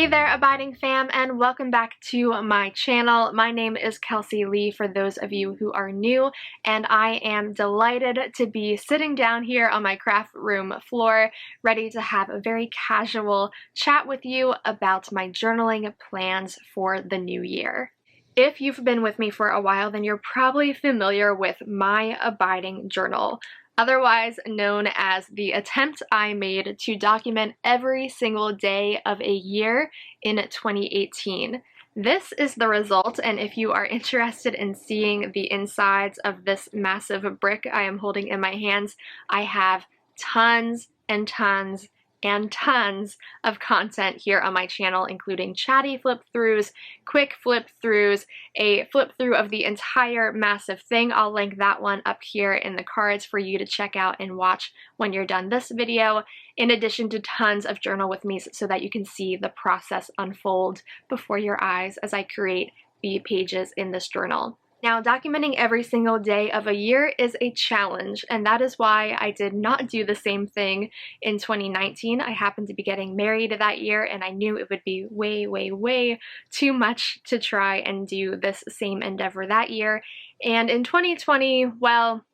Hey there, Abiding fam, and welcome back to my channel. My name is Kelsey Lee for those of you who are new, and I am delighted to be sitting down here on my craft room floor, ready to have a very casual chat with you about my journaling plans for the new year. If you've been with me for a while, then you're probably familiar with my Abiding Journal, otherwise known as the attempt I made to document every single day of a year in 2018. This is the result, and if you are interested in seeing the insides of this massive brick I am holding in my hands, I have tons and tons and tons of content here on my channel, including chatty flip-throughs, quick flip-throughs, a flip-through of the entire massive thing. I'll link that one up here in the cards for you to check out and watch when you're done this video, in addition to tons of journal with me so that you can see the process unfold before your eyes as I create the pages in this journal. Now, documenting every single day of a year is a challenge, and that is why I did not do the same thing in 2019. I happened to be getting married that year, and I knew it would be way too much to try and do this same endeavor that year. And in 2020, well,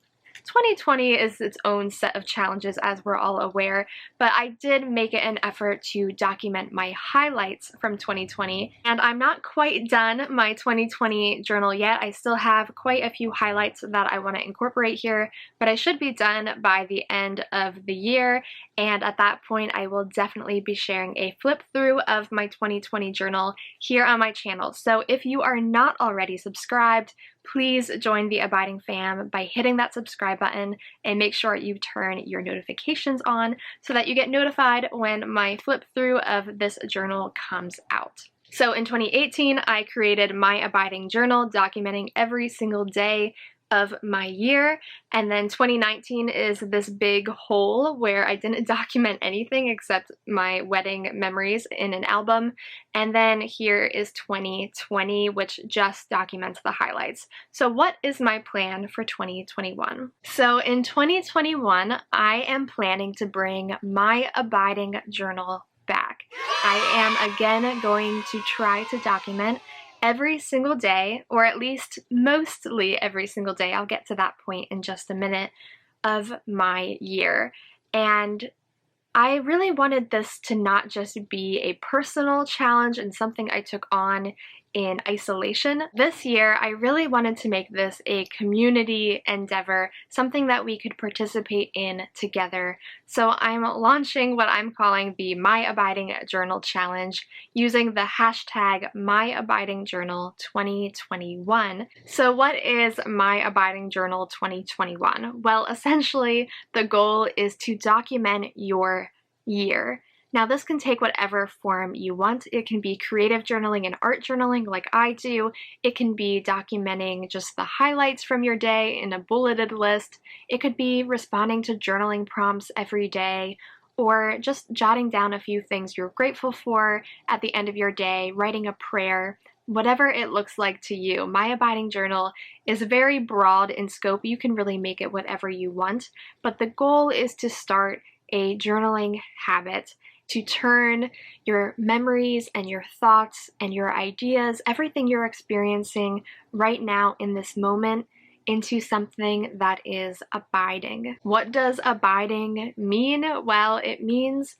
2020 is its own set of challenges, as we're all aware, but I did make it an effort to document my highlights from 2020, and I'm not quite done my 2020 journal yet. I still have quite a few highlights that I want to incorporate here, but I should be done by the end of the year, and at that point I will definitely be sharing a flip through of my 2020 journal here on my channel. So if you are not already subscribed, please join the Abiding fam by hitting that subscribe button and make sure you turn your notifications on so that you get notified when my flip through of this journal comes out. So in 2018, I created my Abiding Journal, documenting every single day of my year, and then 2019 is this big hole where I didn't document anything except my wedding memories in an album, and then here is 2020, which just documents the highlights. So what is my plan for 2021? So in 2021, I am planning to bring my Abiding Journal back. I am again going to try to document every single day, or at least mostly every single day, I'll get to that point in just a minute, of my year. And I really wanted this to not just be a personal challenge and something I took on in isolation. This year, I really wanted to make this a community endeavor, something that we could participate in together. So I'm launching what I'm calling the My Abiding Journal Challenge using the hashtag MyAbidingJournal2021. So what is My Abiding Journal 2021? Well, essentially, the goal is to document your year. Now, this can take whatever form you want. It can be creative journaling and art journaling like I do. It can be documenting just the highlights from your day in a bulleted list. It could be responding to journaling prompts every day, or just jotting down a few things you're grateful for at the end of your day, writing a prayer. Whatever it looks like to you. My Abiding Journal is very broad in scope. You can really make it whatever you want, but the goal is to start a journaling habit, to turn your memories and your thoughts and your ideas, everything you're experiencing right now in this moment, into something that is abiding. What does abiding mean? Well, it means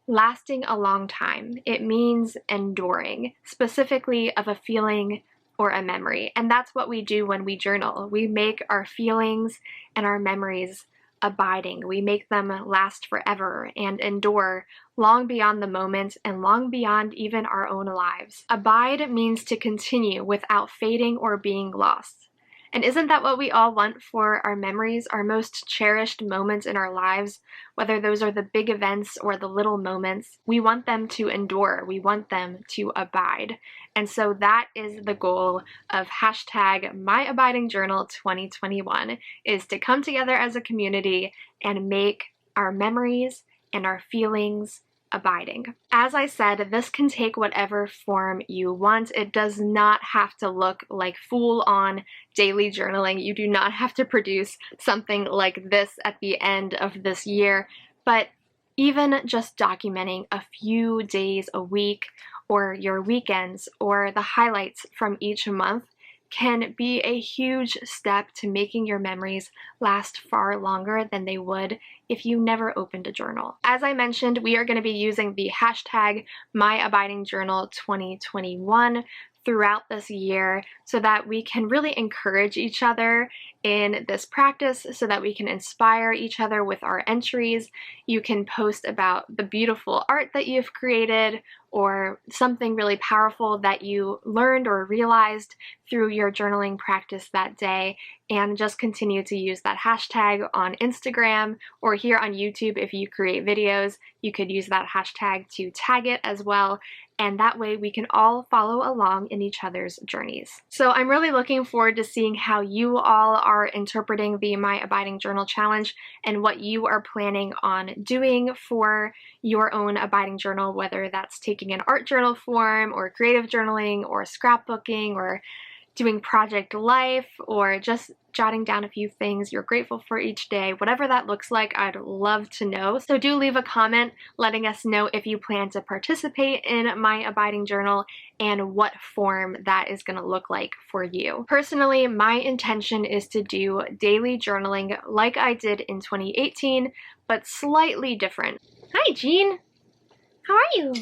lasting a long time. It means enduring, specifically of a feeling or a memory. And that's what we do when we journal. We make our feelings and our memories abiding. We make them last forever and endure long beyond the moment and long beyond even our own lives. Abide means to continue without fading or being lost. And isn't that what we all want for our memories, our most cherished moments in our lives, whether those are the big events or the little moments? We want them to endure. We want them to abide. And so that is the goal of hashtag MyAbidingJournal2021, is to come together as a community and make our memories and our feelings abiding. As I said, this can take whatever form you want. It does not have to look like full-on daily journaling. You do not have to produce something like this at the end of this year, but Even just documenting a few days a week or your weekends or the highlights from each month can be a huge step to making your memories last far longer than they would if you never opened a journal. As I mentioned, we are going to be using the hashtag MyAbidingJournal2021 throughout this year so that we can really encourage each other in this practice, so that we can inspire each other with our entries. You can post about the beautiful art that you've created or something really powerful that you learned or realized through your journaling practice that day, and just continue to use that hashtag on Instagram or here on YouTube. If you create videos, you could use that hashtag to tag it as well, and that way we can all follow along in each other's journeys. So I'm really looking forward to seeing how you all are interpreting the My Abiding Journal Challenge and what you are planning on doing for your own abiding journal, whether that's taking an art journal form or creative journaling or scrapbooking or doing project life or just jotting down a few things you're grateful for each day. Whatever that looks like, I'd love to know. So do leave a comment letting us know if you plan to participate in My Abiding Journal and what form that is going to look like for you. Personally, my intention is to do daily journaling like I did in 2018, but slightly different. Hi, Jean. How are you?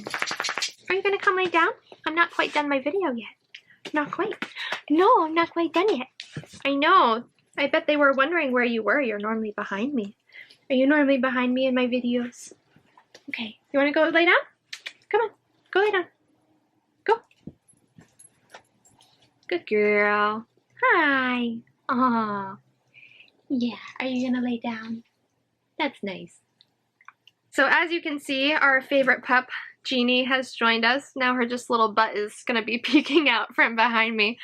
Are you going to come lay down? I'm not quite done my video yet. Not quite. No, I'm not quite done yet. I know. I bet they were wondering where you were. You're normally behind me. Are you normally behind me in my videos? Okay. You want to go lay down? Come on. Go lay down. Go. Good girl. Hi. Aw. Yeah. Are you going to lay down? That's nice. So as you can see, our favorite pup, Jeannie, has joined us. Now her just little butt is going to be peeking out from behind me.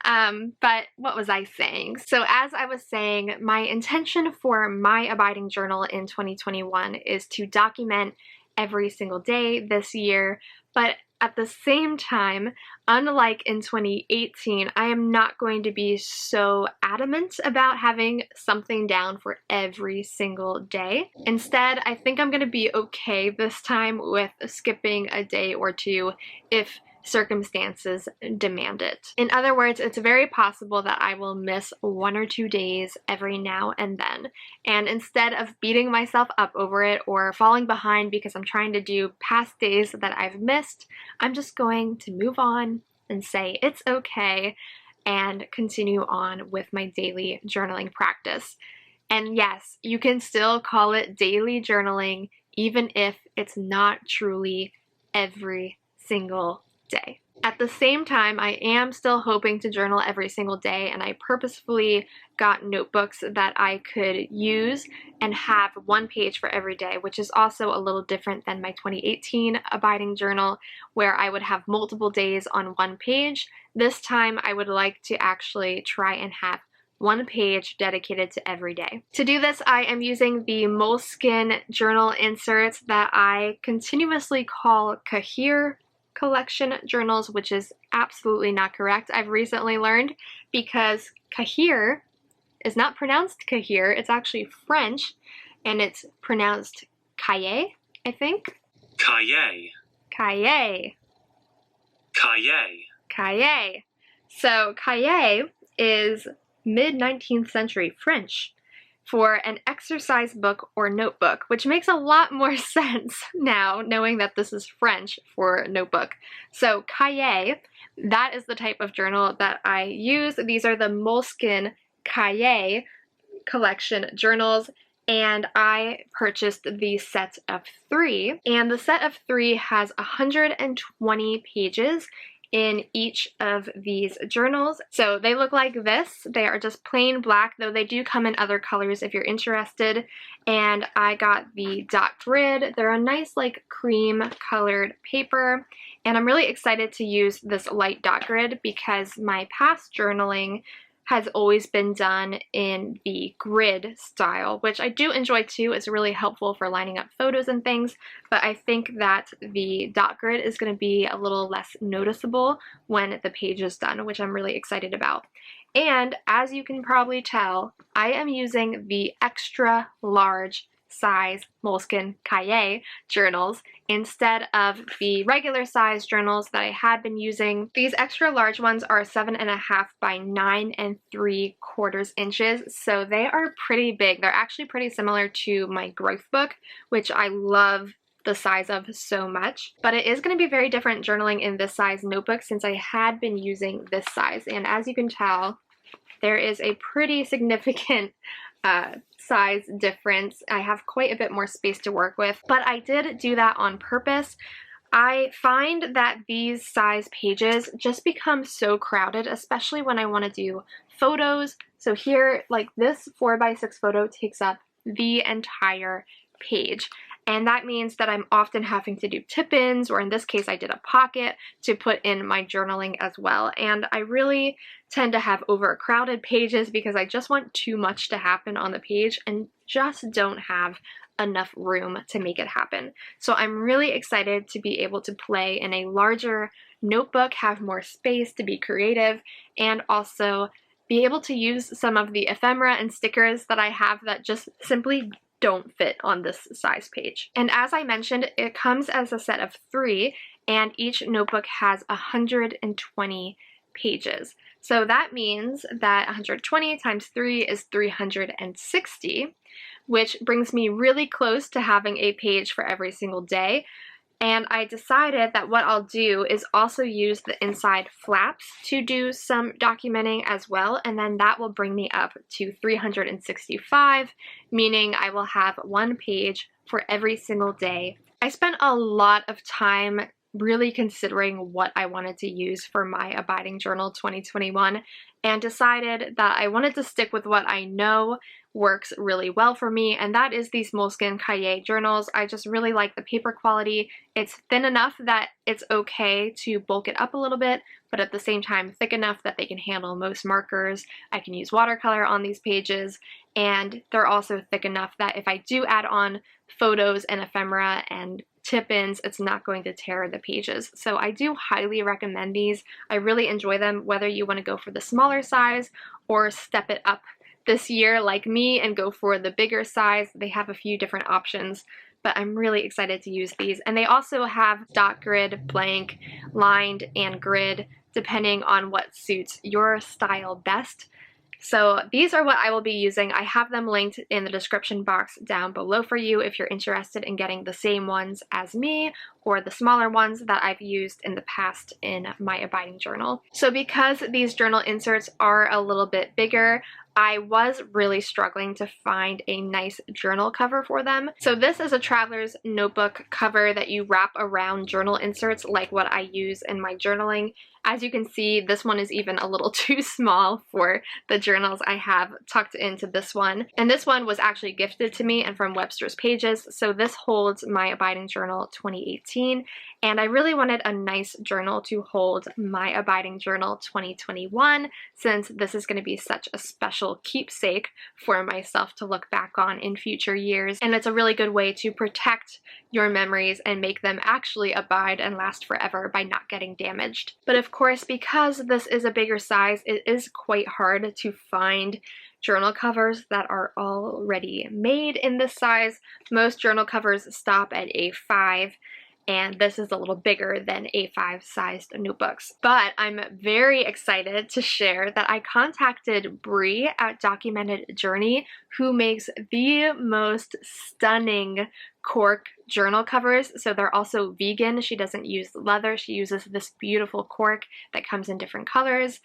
But what was I saying? So as I was saying, my intention for My Abiding Journal in 2021 is to document every single day this year, but at the same time, unlike in 2018, I am not going to be so adamant about having something down for every single day. Instead, I think I'm going to be okay this time with skipping a day or two if circumstances demand it. In other words, it's very possible that I will miss 1 or 2 days every now and then. And instead of beating myself up over it or falling behind because I'm trying to do past days that I've missed, I'm just going to move on and say it's okay and continue on with my daily journaling practice. And yes, you can still call it daily journaling even if it's not truly every single day. At the same time, I am still hoping to journal every single day, and I purposefully got notebooks that I could use and have 1 page for every day, which is also a little different than my 2018 abiding journal, where I would have multiple days on 1 page. This time, I would like to actually try and have 1 page dedicated to every day. To do this, I am using the Moleskine journal inserts that I continuously call Kahir collection journals, which is absolutely not correct. I've recently learned, because Kahir is not pronounced Kahir, it's actually French, and it's pronounced Cahier, I think. Cahier. Cahier. Cahier. Cahier. So Cahier is mid-19th century French for an exercise book or notebook, which makes a lot more sense now, knowing that this is French for notebook. So Cahier, that is the type of journal that I use. These are the Moleskine Cahier collection journals, and I purchased the set of 3. And the set of 3 has 120 pages in each of these journals. So they look like this. They are just plain black, though they do come in other colors if you're interested. And I got the dot grid. They're a nice like cream colored paper. And I'm really excited to use this light dot grid because my past journaling has always been done in the grid style, which I do enjoy too. It's really helpful for lining up photos and things, but I think that the dot grid is going to be a little less noticeable when the page is done, which I'm really excited about. And as you can probably tell, I am using the extra large size Moleskine Cahier journals instead of the regular size journals that I had been using. These extra large ones are 7.5 by 9 3/4 inches, so they are pretty big. They're actually pretty similar to my growth book, which I love the size of so much, but it is going to be very different journaling in this size notebook since I had been using this size, and as you can tell, there is a pretty significant size difference. I have quite a bit more space to work with, but I did do that on purpose. I find that these size pages just become so crowded, especially when I want to do photos. So here, like this 4x6 photo takes up the entire page. And that means that I'm often having to do tip-ins, or in this case I did a pocket to put in my journaling as well. And I really tend to have overcrowded pages because I just want too much to happen on the page and just don't have enough room to make it happen. So I'm really excited to be able to play in a larger notebook, have more space to be creative, and also be able to use some of the ephemera and stickers that I have that just simply don't fit on this size page. And as I mentioned, it comes as a set of 3, and each notebook has 120 pages. So that means that 120 times 3 is 360, which brings me really close to having a page for every single day. And I decided that what I'll do is also use the inside flaps to do some documenting as well, and then that will bring me up to 365, meaning I will have one page for every single day. I spent a lot of time really considering what I wanted to use for my Abiding Journal 2021 and decided that I wanted to stick with what I know works really well for me, and that is these Moleskine Cahier journals. I just really like the paper quality. It's thin enough that it's okay to bulk it up a little bit, but at the same time thick enough that they can handle most markers. I can use watercolor on these pages, and they're also thick enough that if I do add on photos and ephemera and tip-ins, it's not going to tear the pages. So I do highly recommend these. I really enjoy them, whether you want to go for the smaller size or step it up this year like me and go for the bigger size. They have a few different options, but I'm really excited to use these. And they also have dot grid, blank, lined, and grid, depending on what suits your style best. So these are what I will be using. I have them linked in the description box down below for you if you're interested in getting the same ones as me or the smaller ones that I've used in the past in my Abiding Journal. So because these journal inserts are a little bit bigger, I was really struggling to find a nice journal cover for them. So this is a traveler's notebook cover that you wrap around journal inserts like what I use in my journaling. As you can see, this one is even a little too small for the journals I have tucked into this one. And this one was actually gifted to me and from Webster's Pages, so this holds my Abiding Journal 2018. And I really wanted a nice journal to hold my Abiding Journal 2021, since this is going to be such a special keepsake for myself to look back on in future years. And it's a really good way to protect your memories and make them actually abide and last forever by not getting damaged. But of course, because this is a bigger size, it is quite hard to find journal covers that are already made in this size. Most journal covers stop at A5, and this is a little bigger than A5 sized notebooks. But I'm very excited to share that I contacted Bree at Documented Journey, who makes the most stunning cork journal covers. So they're also vegan. She doesn't use leather. She uses this beautiful cork that comes in different colors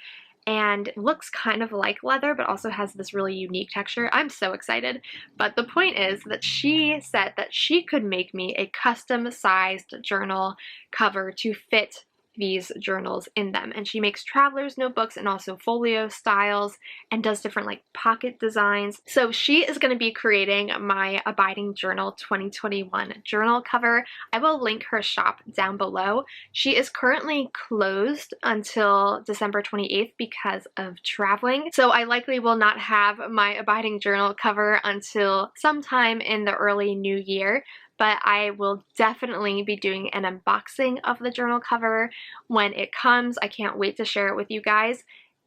and looks kind of like leather, but also has this really unique texture. I'm so excited. But the point is that she said that she could make me a custom-sized journal cover to fit these journals in them. And she makes traveler's notebooks and also folio styles and does different like pocket designs. So she is going to be creating my Abiding Journal 2021 journal cover. I will link her shop down below. She is currently closed until December 28th because of traveling. So I likely will not have my Abiding Journal cover until sometime in the early new year. But I will definitely be doing an unboxing of the journal cover when it comes. I can't wait to share it with you guys.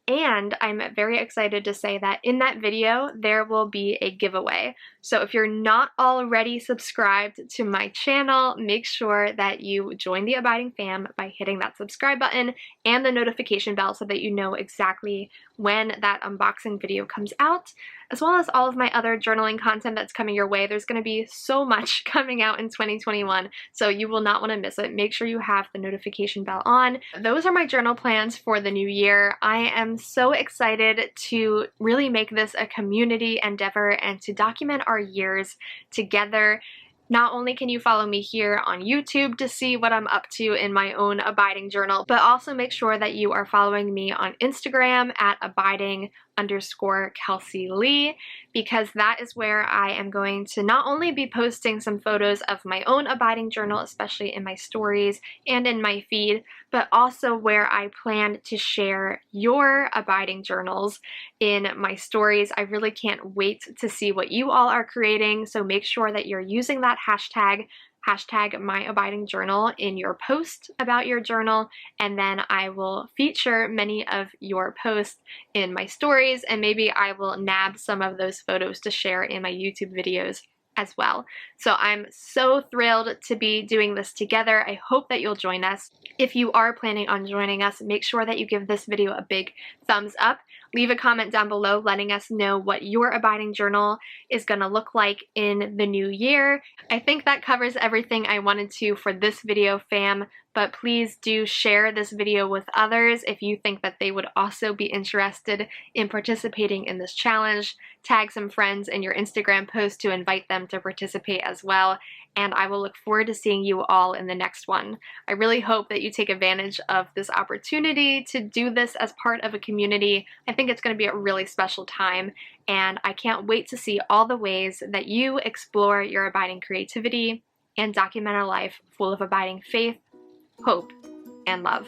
And I'm very excited to say that in that video, there will be a giveaway. So if you're not already subscribed to my channel, make sure that you join the Abiding fam by hitting that subscribe button and the notification bell so that you know exactly when that unboxing video comes out, as well as all of my other journaling content that's coming your way. There's going to be so much coming out in 2021, so you will not want to miss it. Make sure you have the notification bell on. Those are my journal plans for the new year. I am so excited to really make this a community endeavor and to document our years together. Not only can you follow me here on YouTube to see what I'm up to in my own Abiding journal, but also make sure that you are following me on Instagram at abiding_Kelsey Lee, because that is where I am going to not only be posting some photos of my own Abiding journal, especially in my stories and in my feed, but also where I plan to share your Abiding journals in my stories. I really can't wait to see what you all are creating, so make sure that you're using that hashtag #myabidingjournal in your post about your journal, and then I will feature many of your posts in my stories, and maybe I will nab some of those photos to share in my YouTube videos as well. So I'm so thrilled to be doing this together. I hope that you'll join us. If you are planning on joining us, make sure that you give this video a big thumbs up. Leave a comment down below letting us know what your Abiding journal is going to look like in the new year. I think that covers everything I wanted to for this video, fam, but please do share this video with others if you think that they would also be interested in participating in this challenge. Tag some friends in your Instagram post to invite them to participate as well, and I will look forward to seeing you all in the next one. I really hope that you take advantage of this opportunity to do this as part of a community. I think it's going to be a really special time, and I can't wait to see all the ways that you explore your abiding creativity and document a life full of abiding faith, hope, and love.